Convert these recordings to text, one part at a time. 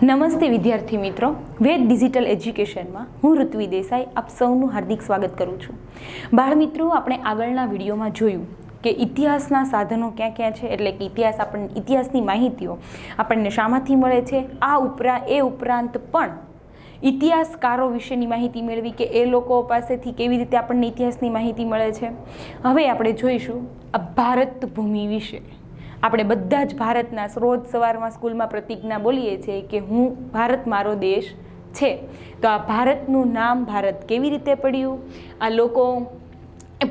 નમસ્તે વિદ્યાર્થી મિત્રો, વેદ ડિજિટલ એજ્યુકેશનમાં હું ઋત્વી દેસાઈ આપ સૌનું હાર્દિક સ્વાગત કરું છું. બાળ મિત્રો, આપણે આગળના વિડીયોમાં જોયું કે ઇતિહાસના સાધનો ક્યાં ક્યાં છે, એટલે કે ઇતિહાસની માહિતીઓ આપણને શામાંથી મળે છે. એ ઉપરાંત પણ ઇતિહાસકારો વિશેની માહિતી મેળવી કે એ લોકો પાસેથી કેવી રીતે આપણને ઇતિહાસની માહિતી મળે છે. હવે આપણે જોઈશું આ ભારત ભૂમિ વિશે. આપણે બધા જ ભારતના રોજ સવારમાં સ્કૂલમાં પ્રતિજ્ઞા બોલીએ છીએ કે હું ભારત મારો દેશ છે. તો આ ભારતનું નામ ભારત કેવી રીતે પડ્યું, આ લોકો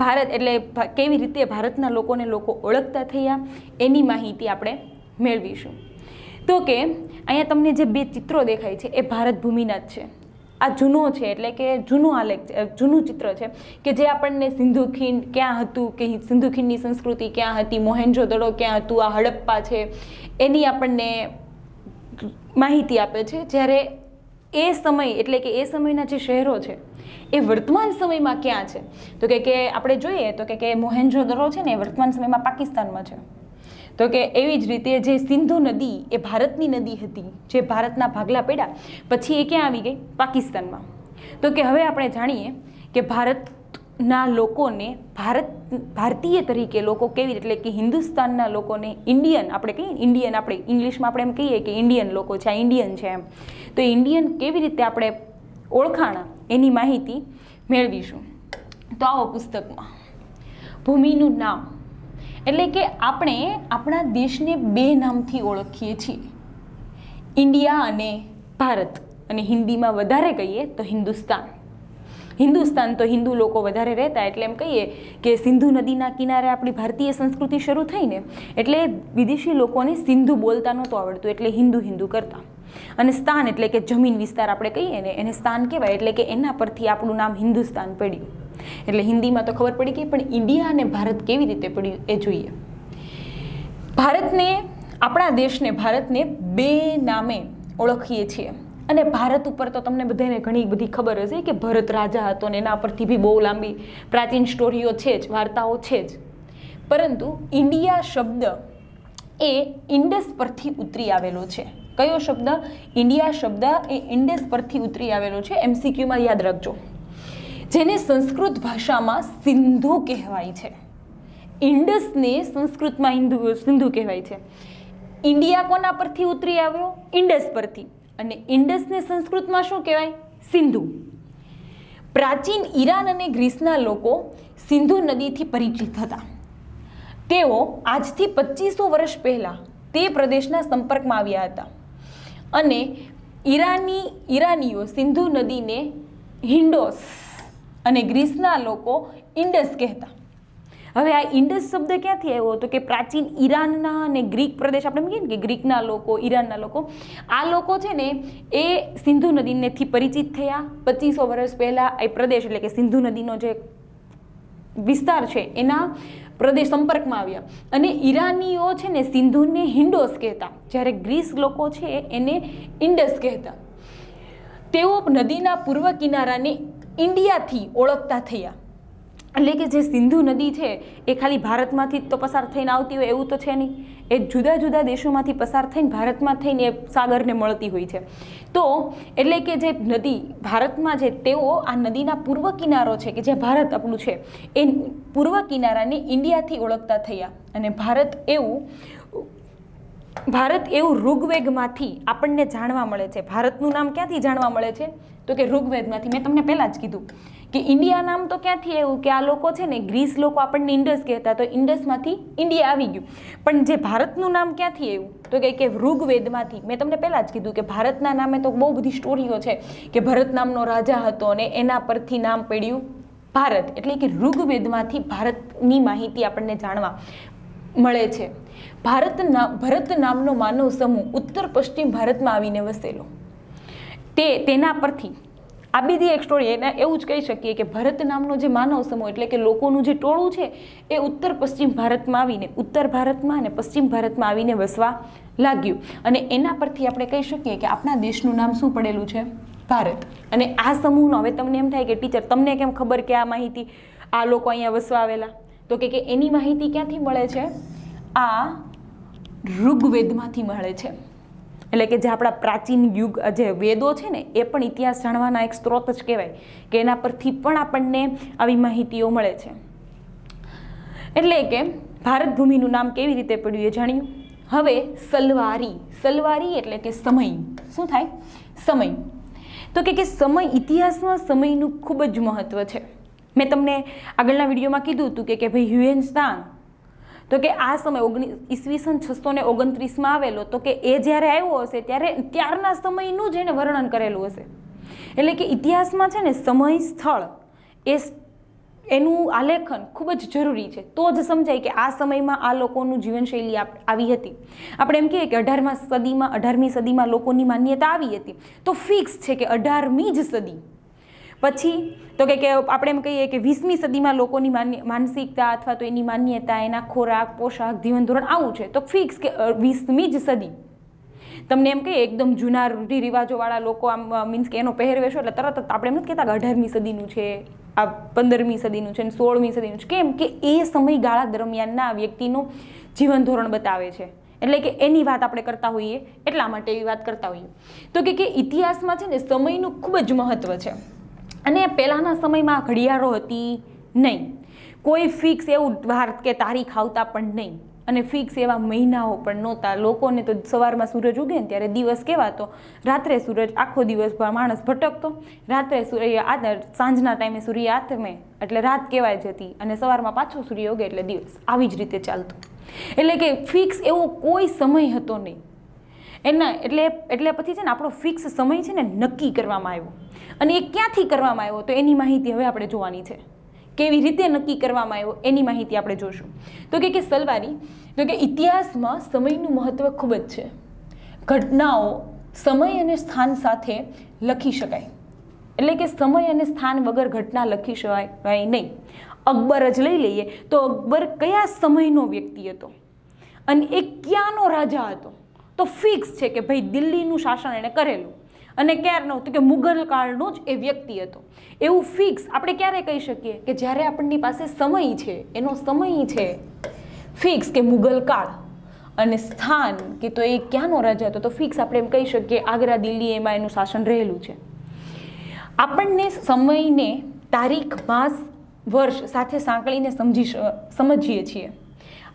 ભારત એટલે કેવી રીતે ભારતના લોકોને લોકો ઓળખતા થયા, એની માહિતી આપણે મેળવીશું. તો કે અહીંયા તમને જે બે ચિત્રો દેખાય છે એ ભારત ભૂમિના જ છે. આ જૂનો છે, એટલે કે જૂનું ચિત્ર છે કે જે આપણને સિંધુ ખીણ ક્યાં હતું, કે સિંધુ ખીણની સંસ્કૃતિ ક્યાં હતી, મોહેન્જો-દડો ક્યાં હતું, આ હડપ્પા છે, એની આપણને માહિતી આપે છે. જ્યારે એ સમય એટલે કે એ સમયના જે શહેરો છે એ વર્તમાન સમયમાં ક્યાં છે, તો કે આપણે જોઈએ તો કે મોહેન્જો-દડો છે ને એ વર્તમાન સમયમાં પાકિસ્તાનમાં છે. તો કે એવી જ રીતે જે સિંધુ નદી એ ભારતની નદી હતી, જે ભારતના ભાગલા પડ્યા પછી એ ક્યાં આવી ગઈ, પાકિસ્તાનમાં. તો કે હવે આપણે જાણીએ કે ભારતના લોકોને ભારતીય તરીકે લોકો કેવી, એટલે કે હિન્દુસ્તાનના લોકોને ઇન્ડિયન આપણે કહીએ, ઇન્ડિયન આપણે ઇંગ્લિશમાં આપણે એમ કહીએ કે ઇન્ડિયન લોકો છે, આ ઇન્ડિયન છે એમ. તો ઇન્ડિયન કેવી રીતે આપણે ઓળખાણા એની માહિતી મેળવીશું. તો આવો પુસ્તકમાં ભૂમિનું નામ, એટલે કે આપણે આપણા દેશને બે નામથી ઓળખીએ છીએ, ઇન્ડિયા અને ભારત. અને હિન્દીમાં વધારે કહીએ તો હિન્દુસ્તાન. હિન્દુસ્તાન તો હિન્દુ લોકો વધારે રહેતા, એટલે એમ કહીએ કે સિંધુ નદીના કિનારે આપણી ભારતીય સંસ્કૃતિ શરૂ થઈને એટલે વિદેશી લોકોને સિંધુ બોલતા નહોતું આવડતું, એટલે હિન્દુ કરતા. અને સ્થાન એટલે કે જમીન વિસ્તાર આપણે કહીએ ને એને સ્થાન કહેવાય, એટલે કે એના પરથી આપણું નામ હિન્દુસ્તાન પડ્યું. એટલે હિન્દીમાં તો ખબર પડી ગઈ, પણ ઇન્ડિયા અને ભારત કેવી રીતે પડ્યું એ જોઈએ. આપણા દેશને ભારતને બે નામે ઓળખીએ છીએ. અને ભારત ઉપર તો તમને બધાને ઘણી બધી ખબર હશે કે ભરત રાજા હતો ને એના પરથી બી બહુ લાંબી પ્રાચીન સ્ટોરીઓ છે જ, વાર્તાઓ છે જ. પરંતુ ઇન્ડિયા શબ્દ એ ઇન્ડસ પરથી ઉતરી આવેલો છે. કયો શબ્દ? ઇન્ડિયા શબ્દ એ ઇન્ડસ પરથી ઉતરી આવેલો છે. MCQમાં યાદ રાખજો. જેને સંસ્કૃત ભાષામાં સિંધુ કહેવાય છે. ઇન્ડસને સંસ્કૃતમાં સિંધુ કહેવાય છે. ઇન્ડિયા કોના પરથી ઉતરી આવ્યો? ઇન્ડસ પરથી. અને ઇન્ડસને સંસ્કૃતમાં શું કહેવાય? સિંધુ. પ્રાચીન ઈરાન અને ગ્રીસના લોકો સિંધુ નદીથી પરિચિત હતા. તેઓ આજથી 2500 વર્ષ પહેલા તે પ્રદેશના સંપર્કમાં આવ્યા હતા. અને ઈરાનીઓ સિંધુ નદીને હિન્ડોસ અને ગ્રીસના લોકો ઇન્ડસ કહેતા. હવે આ ઇન્ડસ શબ્દ ક્યાંથી આવ્યો હતો? કે પ્રાચીન ઈરાનના અને ગ્રીક પ્રદેશ, આપણે કહીએ ને કે ગ્રીકના લોકો, ઈરાનના લોકો, આ લોકો છે ને એ સિંધુ નદીથી પરિચિત થયા 2500 વર્ષ પહેલા. એ પ્રદેશ એટલે કે સિંધુ નદીનો જે વિસ્તાર છે એના પ્રદેશ સંપર્કમાં આવ્યા. અને ઈરાનીઓ છે ને સિંધુને હિન્ડોસ કહેતા, જ્યારે ગ્રીસ લોકો છે એને ઇન્ડસ કહેતા. તેઓ નદીના પૂર્વ કિનારાને ઇન્ડિયાથી ઓળખતા થયા. એટલે કે જે સિંધુ નદી છે એ ખાલી ભારતમાંથી જ તો પસાર થઈને આવતી હોય એવું તો છે નહીં. એ જુદા જુદા દેશોમાંથી પસાર થઈને ભારતમાં થઈને એ સાગરને મળતી હોય છે. તો એટલે કે જે નદી ભારતમાં છે તેઓ આ નદીના પૂર્વ કિનારો છે કે જે ભારત આપણું છે એ પૂર્વ કિનારાને ઇન્ડિયાથી ઓળખતા થયા. અને ભારત એવું ઋગ્વેદમાંથી આપણને જાણવા મળે છે. ભારતનું નામ ક્યાંથી જાણવા મળે છે? તો કે ઋગ્વેદમાંથી. મેં તમને પહેલાં જ કીધું કે ઇન્ડિયા નામ તો ક્યાંથી આવ્યું, કે આ લોકો છે ને ગ્રીસ લોકો આપણને ઇન્ડસ કહેતા, તો ઇન્ડસમાંથી ઇન્ડિયા આવી ગયું. પણ જે ભારતનું નામ ક્યાંથી આવ્યું? તો કે ઋગ્વેદમાંથી. મેં તમને પહેલાં જ કીધું કે ભારતના નામે તો બહુ બધી સ્ટોરીઓ છે કે ભરત નામનો રાજા હતો અને એના પરથી નામ પડ્યું ભારત. એટલે કે ઋગ્વેદમાંથી ભારતની માહિતી આપણને જાણવા મળે છે. ભરત નામનો માનવ સમૂહ ઉત્તર પશ્ચિમ ભારતમાં આવીને વસેલો. તેના પરથી આ બીજી એક સ્ટોરી, એને એવું જ કહી શકીએ કે ભરત નામનો જે માનવ સમૂહ એટલે કે લોકોનું જે ટોળું છે એ ઉત્તર પશ્ચિમ ભારતમાં આવીને, ઉત્તર ભારતમાં અને પશ્ચિમ ભારતમાં આવીને વસવા લાગ્યું. અને એના પરથી આપણે કહી શકીએ કે આપણા દેશનું નામ શું પડેલું છે? ભારત. અને આ સમૂહનો, હવે તમને એમ થાય કે ટીચર તમને કેમ ખબર કે આ માહિતી આ લોકો અહીંયા વસવા આવેલા? તો કે એની માહિતી ક્યાંથી મળે છે? આ ઋગ્વેદમાંથી મળે છે. એટલે કે જે આપણા પ્રાચીન યુગ જે વેદો છે ને એ પણ ઇતિહાસ જાણવાના એક સ્ત્રોત જ કહેવાય કે એના પરથી પણ આપણને આવી માહિતીઓ મળે છે. એટલે કે ભારત ભૂમિનું નામ કેવી રીતે પડ્યું એ જાણ્યું. હવે સલવારી એટલે કે સમય. શું થાય? સમય. તો કે સમય, ઇતિહાસમાં સમયનું ખૂબ જ મહત્વ છે. મેં તમને આગળના વિડીયોમાં કીધું હતું કે ભાઈ હ્યુએન ત્સાંગ તો કે આ સમય ઈસવીસન 629માં આવેલો, તો કે એ જ્યારે આવ્યો હશે ત્યારના સમયનું જ એને વર્ણન કરેલું હશે. એટલે કે ઇતિહાસમાં છે ને સમય, સ્થળ એનું આલેખન ખૂબ જ જરૂરી છે. તો જ સમજાય કે આ સમયમાં આ લોકોનું જીવનશૈલી આવી હતી. આપણે એમ કહીએ કે 18મી સદીમાં લોકોની માન્યતા આવી હતી, તો ફિક્સ છે કે 18મી જ સદી. પછી તો કે આપણે એમ કહીએ કે 20મી સદીમાં લોકોની માનસિકતા અથવા તો એની માન્યતા, એના ખોરાક, પોશાક, જીવન ધોરણ આવું છે, તો ફિક્સ કે 20મી જ સદી. તમને એમ કહીએ એકદમ જૂના રૂઢિ રિવાજોવાળા લોકો આમ મીન્સ કે એનો પહેરવેશ એટલે તરત જ આપણે એમ નથી કહેતા કે 18મી સદીનું છે, આ 15મી સદીનું છે, 16મી સદીનું છે. કેમ કે એ સમયગાળા દરમિયાનના વ્યક્તિનું જીવન ધોરણ બતાવે છે. એટલે કે એની વાત આપણે કરતા હોઈએ એટલા માટે એવી વાત કરતા હોઈએ. તો કે ઇતિહાસમાં છે ને સમયનું ખૂબ જ મહત્વ છે. અને પહેલાંના સમયમાં ઘડિયાળો હતી નહીં, કોઈ ફિક્સ એવું વાર કે તારીખ આવતા પણ નહીં, અને ફિક્સ એવા મહિનાઓ પણ નહોતા. લોકોને તો સવારમાં સૂરજ ઉગે ને ત્યારે દિવસ કહેવાતો, રાત્રે સૂરજ આખો દિવસ માણસ ભટકતો, રાત્રે સાંજના ટાઈમે સૂર્ય આથમે એટલે રાત કહેવાય જતી, અને સવારમાં પાછો સૂર્ય ઉગે એટલે દિવસ. આવી જ રીતે ચાલતું. એટલે કે ફિક્સ એવો કોઈ સમય હતો નહીં એના. એટલે પછી છે ને આપણો ફિક્સ સમય છે ને નક્કી કરવામાં આવ્યો. અને એ ક્યાંથી કરવામાં આવ્યો તો એની માહિતી હવે આપણે જોવાની છે. કેવી રીતે નક્કી કરવામાં આવ્યો એની માહિતી આપણે જોશું. તો કે સલવારી, તો કે ઇતિહાસમાં સમયનું મહત્વ ખૂબ જ છે. ઘટનાઓ સમય અને સ્થાન સાથે લખી શકાય. એટલે કે સમય અને સ્થાન વગર ઘટના લખી શકાય નહીં. અકબર જ લઈ લઈએ તો અકબર કયા સમયનો વ્યક્તિ હતો અને એ ક્યાંનો રાજા હતો, તો ફિક્સ છે કે ભાઈ દિલ્હીનું શાસન એણે કરેલું. અને ક્યારનો તો કે મુગલ કાળનો જ એ વ્યક્તિ હતો. એવું ફિક્સ આપણે ક્યારે કહી શકીએ કે જ્યારે આપણની પાસે સમય છે, એનો સમય છે ફિક્સ કે મુગલ કાળ, અને સ્થાન કે તો એ ક્યાંનો રાજા હતો, તો ફિક્સ આપણે એમ કહી શકીએ આગ્રા, દિલ્હી એમાં એનું શાસન રહેલું છે. આપણને સમયને તારીખ, માસ, વર્ષ સાથે સાંકળીને સમજીએ છીએ.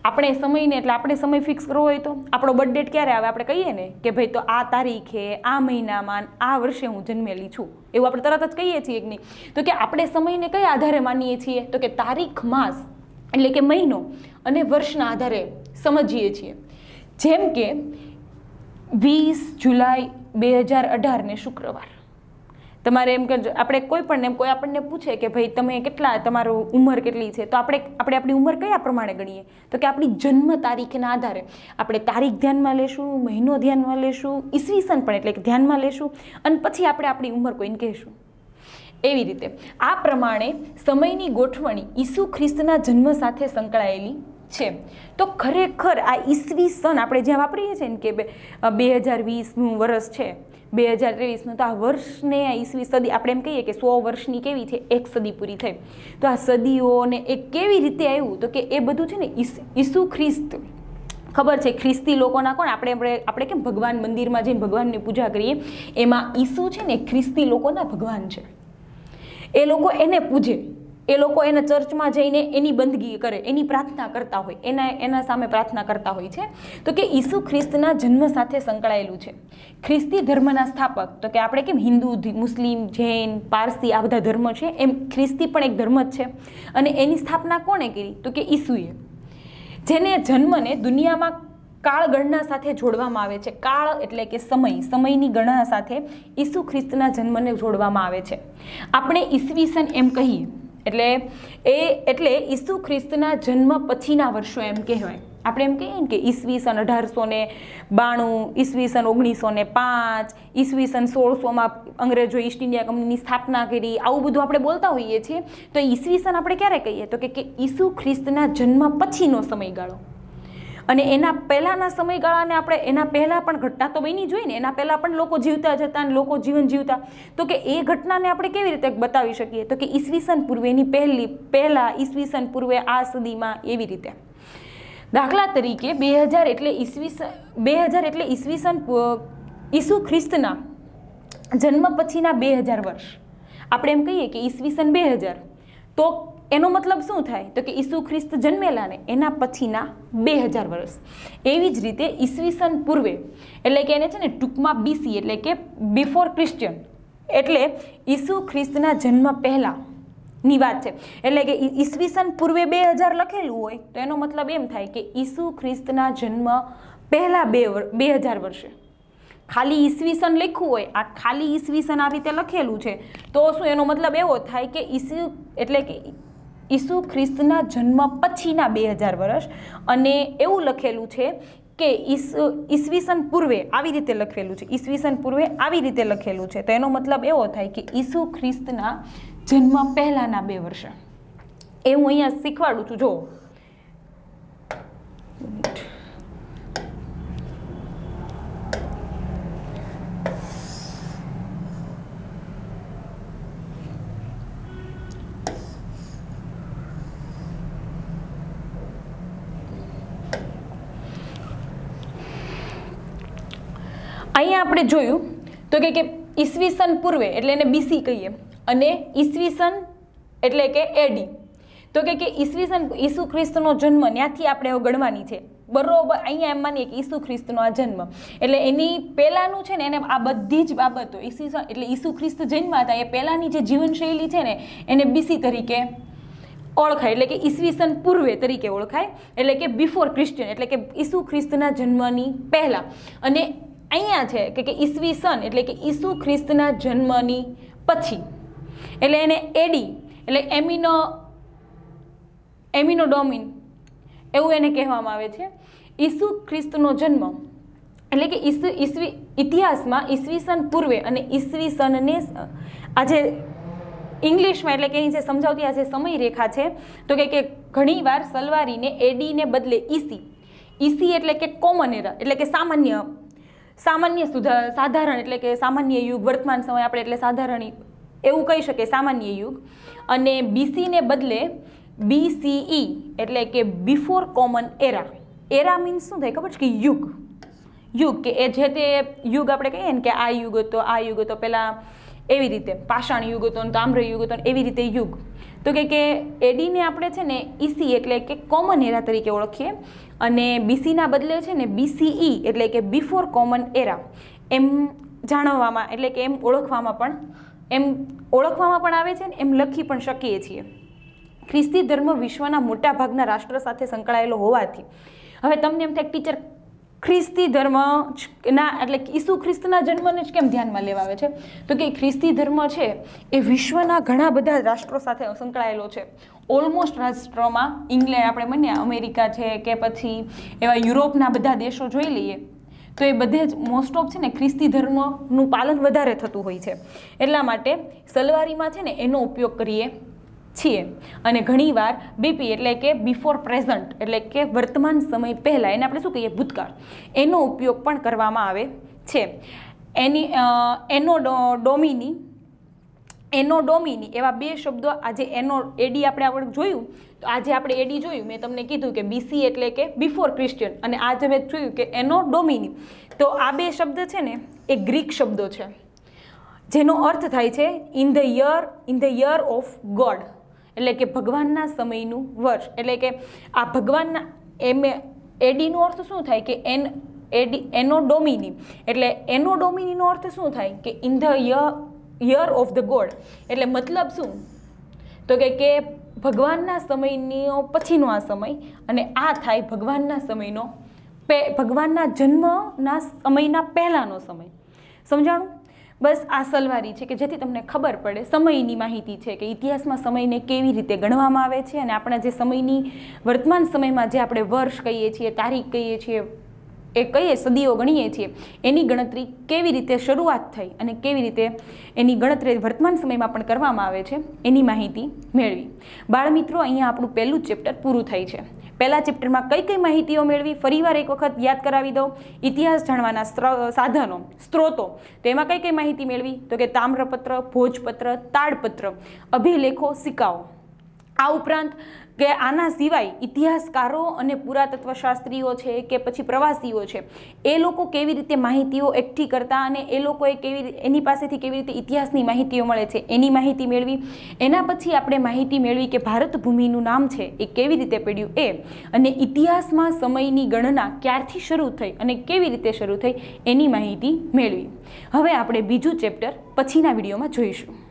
આપણે સમયને એટલે આપણે સમય ફિક્સ કરવો હોય તો આપણો બર્થ ડેટ ક્યારે આવે આપણે કહીએ ને કે ભાઈ તો આ તારીખે, આ મહિનામાં, આ વર્ષે હું જન્મેલી છું, એવું આપણે તરત જ કહીએ છીએ કે નહીં. તો કે આપણે સમયને કયા આધારે માનીએ છીએ તો કે તારીખ, માસ એટલે કે મહિનો અને વર્ષના આધારે સમજીએ છીએ. જેમ કે 20 જુલાઈ 2018 ને શુક્રવાર. તમારે એમ કે આપણે કોઈ આપણને પૂછે કે ભાઈ તમે કેટલા, તમારું ઉંમર કેટલી છે, તો આપણે આપણી ઉંમર કયા પ્રમાણે ગણીએ તો કે આપણી જન્મ તારીખના આધારે આપણે તારીખ ધ્યાનમાં લેશું, મહિનો ધ્યાનમાં લેશું, ઈસવીસન પણ એટલે કે ધ્યાનમાં લેશું, અને પછી આપણે આપણી ઉંમર કોઈને કહેશું. એવી રીતે આ પ્રમાણે સમયની ગોઠવણી ઈસુ ખ્રિસ્તના જન્મ સાથે સંકળાયેલી છે. તો ખરેખર આ ઈસવીસન આપણે જ્યાં વાપરીએ છીએ ને કે 2020નું વર્ષ છે, 2023નું, તો આ વર્ષને આ ઈસવી સદી આપણે એમ કહીએ કે 100 વર્ષની કેવી છે, એક સદી પૂરી થઈ. તો આ સદીઓને એ કેવી રીતે આવ્યું તો કે એ બધું છે ને ઈસુ ખ્રિસ્ત, ખબર છે ખ્રિસ્તી લોકોના કોણ, આપણે કેમ ભગવાન મંદિરમાં જઈને ભગવાનની પૂજા કરીએ, એમાં ઈસુ છે ને ખ્રિસ્તી લોકોના ભગવાન છે. એ લોકો એને પૂજે, એ લોકો એના ચર્ચમાં જઈને એની બંદગી કરે, એની પ્રાર્થના કરતા હોય, એના સામે પ્રાર્થના કરતા હોય છે. તો કે ઈસુ ખ્રિસ્તના જન્મ સાથે સંકળાયેલું છે. ખ્રિસ્તી ધર્મના સ્થાપક, તો કે આપણે કેમ હિન્દુ, મુસ્લિમ, જૈન, પારસી આ બધા ધર્મ છે, એમ ખ્રિસ્તી પણ એક ધર્મ જ છે. અને એની સ્થાપના કોણે કરી તો કે ઈસુએ, જેને જન્મને દુનિયામાં કાળ ગણના સાથે જોડવામાં આવે છે. કાળ એટલે કે સમયની ગણના સાથે ઈસુ ખ્રિસ્તના જન્મને જોડવામાં આવે છે. આપણે ઈસવીસન એમ કહીએ એટલે ઈસુ ખ્રિસ્તના જન્મ પછીના વર્ષો એમ કહેવાય. આપણે એમ કહીએ ને કે ઈસવીસન 1892, ઈસવીસન 1905, ઈસવીસન 1600માં અંગ્રેજો ઈસ્ટ ઇન્ડિયા કંપનીની સ્થાપના કરી, આવું બધું આપણે બોલતા હોઈએ છીએ. તો ઈસવીસન આપણે ક્યારે કહીએ તો કે ઈસુ ખ્રિસ્તના જન્મ પછીનો સમયગાળો. અને એના પહેલાંના સમયગાળાને આપણે એના પહેલાં પણ ઘટના તો બની જોઈ ને, એના પહેલાં પણ લોકો જીવતા જતા અને લોકો જીવન જીવતા, તો કે એ ઘટનાને આપણે કેવી રીતે બતાવી શકીએ તો કે ઈસવીસન પૂર્વેની પહેલાં ઈસવીસન પૂર્વે આ સદીમાં, એવી રીતે. દાખલા તરીકે 2000 એટલે ઈસવીસન ઈસુ ખ્રિસ્તના જન્મ પછીના 2000 વર્ષ, આપણે એમ કહીએ કે ઈસવીસન 2000, તો એનો મતલબ શું થાય? તો કે ઈસુ ખ્રિસ્ત જન્મેલા ને એના પછીના 2000 વર્ષ. એવી જ રીતે ઈસવીસન પૂર્વે એટલે કે એને છે ને ટૂંકમાં બીસી એટલે કે બિફોર ક્રિશ્ચિયન, એટલે ઈસુ ખ્રિસ્તના જન્મ પહેલાંની વાત છે. એટલે કે ઈસવીસન પૂર્વે 2000 લખેલું હોય તો એનો મતલબ એમ થાય કે ઈસુ ખ્રિસ્તના જન્મ પહેલાં 2000 વર્ષે. ખાલી ઈસવીસન લખ્યું હોય, આ ખાલી ઈસવીસન આ રીતે લખેલું છે, તો શું એનો મતલબ એવો થાય કે ઈસુ ખ્રિસ્તના જન્મ પછીના 2000 વર્ષ, અને એવું લખેલું છે કે ઈસવીસન પૂર્વે આવી રીતે લખેલું છે, ઈસવીસન પૂર્વે આવી રીતે લખેલું છે, તો એનો મતલબ એવો થાય કે ઈસુ ખ્રિસ્તના જન્મ પહેલાંના 2 વર્ષ. એ હું અહીંયા શીખવાડું છું. જો અહીંયા આપણે જોયું તો કે ઈસવીસન પૂર્વે એટલે એને બીસી કહીએ, અને ઈસવીસન એટલે કે એડી. તો કે ઈસુ ખ્રિસ્તનો જન્મ ત્યાંથી આપણે ગણવાની છે, બરોબર. અહીંયા એમ માનીએ કે ઈસુ ખ્રિસ્તનો આ જન્મ એટલે એની પહેલાંનું છે ને, એને આ બધી જ બાબતો ઈસવીસન એટલે ઈસુ ખ્રિસ્ત જન્મ્યા હતા એ પહેલાંની જે જીવનશૈલી છે ને એને બીસી તરીકે ઓળખાય, એટલે કે ઈસવીસન પૂર્વે તરીકે ઓળખાય, એટલે કે બિફોર ક્રિશ્ચિયન, એટલે કે ઈસુ ખ્રિસ્તના જન્મની પહેલાં. અને અહીંયા છે કે ઈસવીસન એટલે કે ઈસુ ખ્રિસ્તના જન્મની પછી, એટલે એને એડી એટલે એમિનોડોમિન એવું એને કહેવામાં આવે છે. ઈસુ ખ્રિસ્તનો જન્મ એટલે કે ઇતિહાસમાં ઈસવીસન પૂર્વે અને ઈસવીસનને આજે ઇંગ્લિશમાં એટલે કે એની જે સમજાવતી આ જે સમય રેખા છે, તો કે ઘણીવાર સલવારીને એડીને બદલે ઈસી એટલે કે કોમન એરા એટલે કે સાધારણ એટલે કે સામાન્ય યુગ, વર્તમાન સમય આપણે એટલે સાધારણ એવું કહી શકીએ, સામાન્ય યુગ. અને બીસીને બદલે BCE એટલે કે બિફોર કોમન એરા. એરા મીન્સ શું થાય ખબર છે? કે યુગ કે એ જે તે યુગ આપણે કહીએ ને કે આ યુગ હતો પહેલાં, એવી રીતે પાષાણ યુગ હતો, તામ્ર યુગ હતો, એવી રીતે યુગ. તો કે એડીને આપણે છે ને ઈસી એટલે કે કોમન એરા તરીકે ઓળખીએ, અને બીસીના બદલે છે ને BCE એટલે કે બિફોર કોમન એરા એમ જાણવામાં એટલે કે એમ ઓળખવામાં પણ આવે છે ને એમ લખી પણ શકીએ છીએ. ખ્રિસ્તી ધર્મ વિશ્વના મોટાભાગના રાષ્ટ્ર સાથે સંકળાયેલો હોવાથી હવે તમને એમ થાય ટીચર ખ્રિસ્તી ધર્મના એટલે ઈસુ ખ્રિસ્તના જન્મને જ કેમ ધ્યાનમાં લેવા આવે છે? તો કે ખ્રિસ્તી ધર્મ છે એ વિશ્વના ઘણા બધા રાષ્ટ્રો સાથે સંકળાયેલો છે. ઓલમોસ્ટ રાષ્ટ્રોમાં ઇંગ્લેન્ડ આપણે માન્યા અમેરિકા છે કે પછી એવા યુરોપના બધા દેશો જોઈ લઈએ તો એ બધે જ મોસ્ટ ઓફ છે ને ખ્રિસ્તી ધર્મનું પાલન વધારે થતું હોય છે. એટલા માટે સલવારીમાં છે ને એનો ઉપયોગ કરીએ છીએ. અને ઘણીવાર બીપી એટલે કે બિફોર પ્રેઝન્ટ એટલે કે વર્તમાન સમય પહેલાં, એને આપણે શું કહીએ ભૂતકાળ, એનો ઉપયોગ પણ કરવામાં આવે છે. એનોડોમિની એવા બે શબ્દો આજે એડી આપણે જોયું, તો આજે આપણે એડી જોયું, મેં તમને કીધું કે બીસી એટલે કે બિફોર ક્રિશ્ચિયન, અને આજે મેં જોયું કે એનોડોમિની. તો આ બે શબ્દ છે ને એ ગ્રીક શબ્દો છે જેનો અર્થ થાય છે in the year of God એટલે કે ભગવાનના સમયનું વર્ષ. એટલે કે આ ભગવાનના એડીનો અર્થ શું થાય કે એનોડોમિની, એટલે એનોડોમિનીનો અર્થ શું થાય કે in the year of the God. એટલે મતલબ શું? તો કે ભગવાનના સમયનો પછીનો આ સમય, અને આ થાય ભગવાનના સમયનો ભગવાનના જન્મના સમયના પહેલાંનો સમય. સમજાણું? બસ આ સલવારી છે કે જેથી તમને ખબર પડે સમયની માહિતી છે કે ઇતિહાસમાં સમયને કેવી રીતે ગણવામાં આવે છે, અને આપણા જે સમયની વર્તમાન સમયમાં જે આપણે વર્ષ કહીએ છીએ, તારીખ કહીએ છીએ, એ કહીએ સદીઓ ગણીએ છીએ, એની ગણતરી કેવી રીતે શરૂઆત થઈ અને કેવી રીતે એની ગણતરી વર્તમાન સમયમાં પણ કરવામાં આવે છે એની માહિતી મેળવી. બાળમિત્રો, અહીંયા આપણું પહેલું ચેપ્ટર પૂરું થાય છે. પહેલા ચેપ્ટરમાં કઈ કઈ માહિતીઓ મેળવી ફરીવાર એક વખત યાદ કરાવી દઉં. ઇતિહાસ જાણવાના સાધનો, સ્ત્રોતો, તો એમાં કઈ કઈ માહિતી મેળવી? તો કે તામ્રપત્ર, ભોજપત્ર, તાડપત્ર, અભિલેખો, સિક્કાઓ. આ ઉપરાંત કે આના સિવાય ઇતિહાસકારો અને પુરાતત્વશાસ્ત્રીઓ છે કે પછી પ્રવાસીઓ છે એ લોકો કેવી રીતે માહિતીઓ એકઠી કરતા અને એ લોકોએ એની પાસેથી કેવી રીતે ઇતિહાસની માહિતીઓ મળે છે એની માહિતી મેળવી. એના પછી આપણે માહિતી મેળવી કે ભારત ભૂમિનું નામ છે એ કેવી રીતે પડ્યું એ, અને ઇતિહાસમાં સમયની ગણના ક્યારથી શરૂ થઈ અને કેવી રીતે શરૂ થઈ એની માહિતી મેળવી. હવે આપણે બીજું ચેપ્ટર પછીના વિડીયોમાં જોઈશું.